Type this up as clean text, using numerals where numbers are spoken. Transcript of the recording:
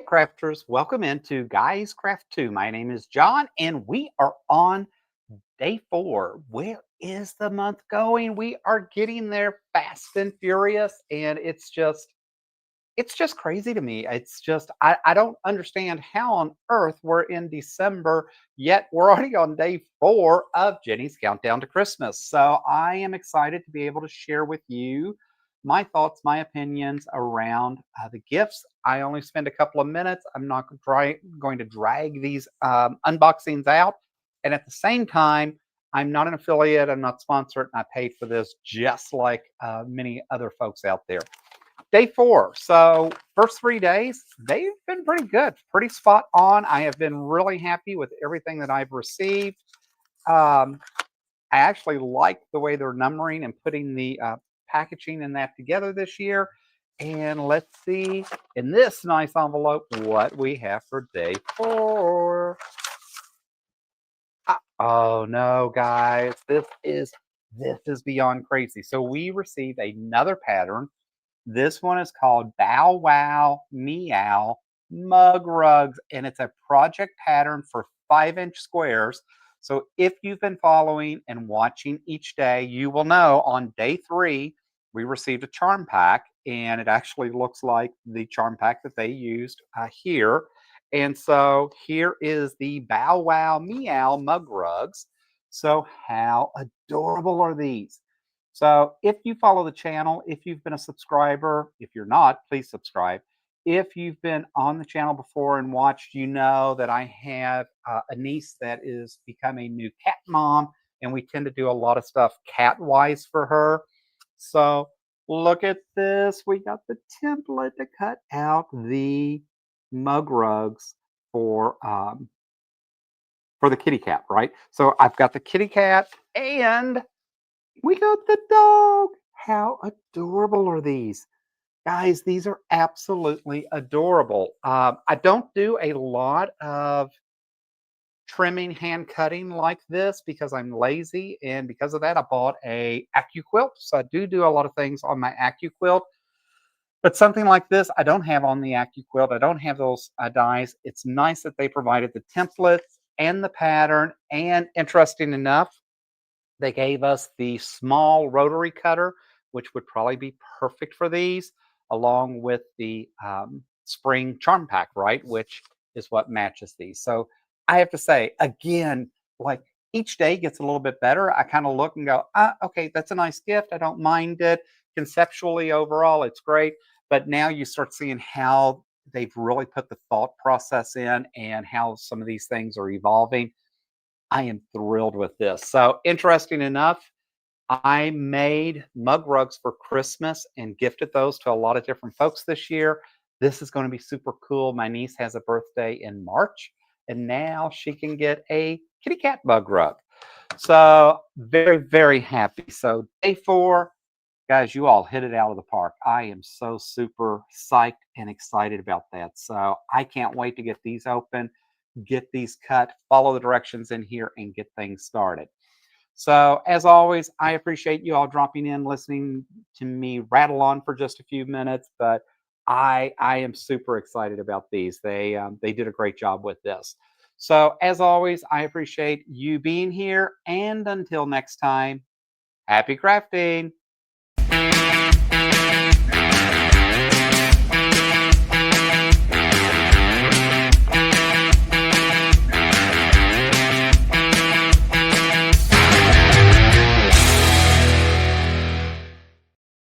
crafters, welcome into Guys Craft 2. My name is John and we are on day 4. Where is the month going? We are getting there fast and furious and it's just crazy to me. It's just I don't understand how on earth we're in December yet we're already on day 4 of Jenny's countdown to Christmas. So I am excited to be able to share with you my thoughts, my opinions around the gifts. I only spend a couple of minutes. I'm not going to drag these unboxings out, and at the same time, I'm not an affiliate. I'm not sponsored, and I paid for this just like many other folks out there. Day 4. So first 3 days, they've been pretty good, pretty spot on. I have been really happy with everything that I've received. Um, I actually like the way they're numbering and putting the packaging and that together this year. And let's see in this nice envelope what we have for day 4. Oh no, guys, this is beyond crazy. So we received another pattern. This one is called Wow Meow Mug Rugs, and it's a project pattern for 5-inch squares. So if you've been following and watching each day, you will know on day 3, we received a charm pack, and it actually looks like the charm pack that they used here. And so here is the Bow Wow Meow Mug Rugs. So how adorable are these? So if you follow the channel, if you've been a subscriber, if you're not, please subscribe. If you've been on the channel before and watched, you know that I have a niece that is becoming a new cat mom, and we tend to do a lot of stuff cat-wise for her. So look at this. We got the template to cut out the mug rugs for the kitty cat, right? So I've got the kitty cat and we got the dog. How adorable are these? Guys, these are absolutely adorable. I don't do a lot of trimming, hand cutting like this because I'm lazy. And because of that, I bought a AccuQuilt. So I do a lot of things on my AccuQuilt. But something like this, I don't have on the AccuQuilt. I don't have those dies. It's nice that they provided the templates and the pattern. And interesting enough, they gave us the small rotary cutter, which would probably be perfect for these, along with the spring charm pack, right? Which is what matches these. So I have to say, again, like each day gets a little bit better. I kind of look and go, okay, that's a nice gift. I don't mind it. Conceptually, overall, it's great. But now you start seeing how they've really put the thought process in and how some of these things are evolving. I am thrilled with this. So interesting enough, I made mug rugs for Christmas and gifted those to a lot of different folks this year. This is going to be super cool. My niece has a birthday in March, and now she can get a kitty cat mug rug. So very, very happy. So day 4, guys, you all hit it out of the park. I am so super psyched and excited about that. So I can't wait to get these open, get these cut, follow the directions in here, and get things started. So as always, I appreciate you all dropping in, listening to me rattle on for just a few minutes, but I am super excited about these. They did a great job with this. So as always, I appreciate you being here, and until next time, happy crafting.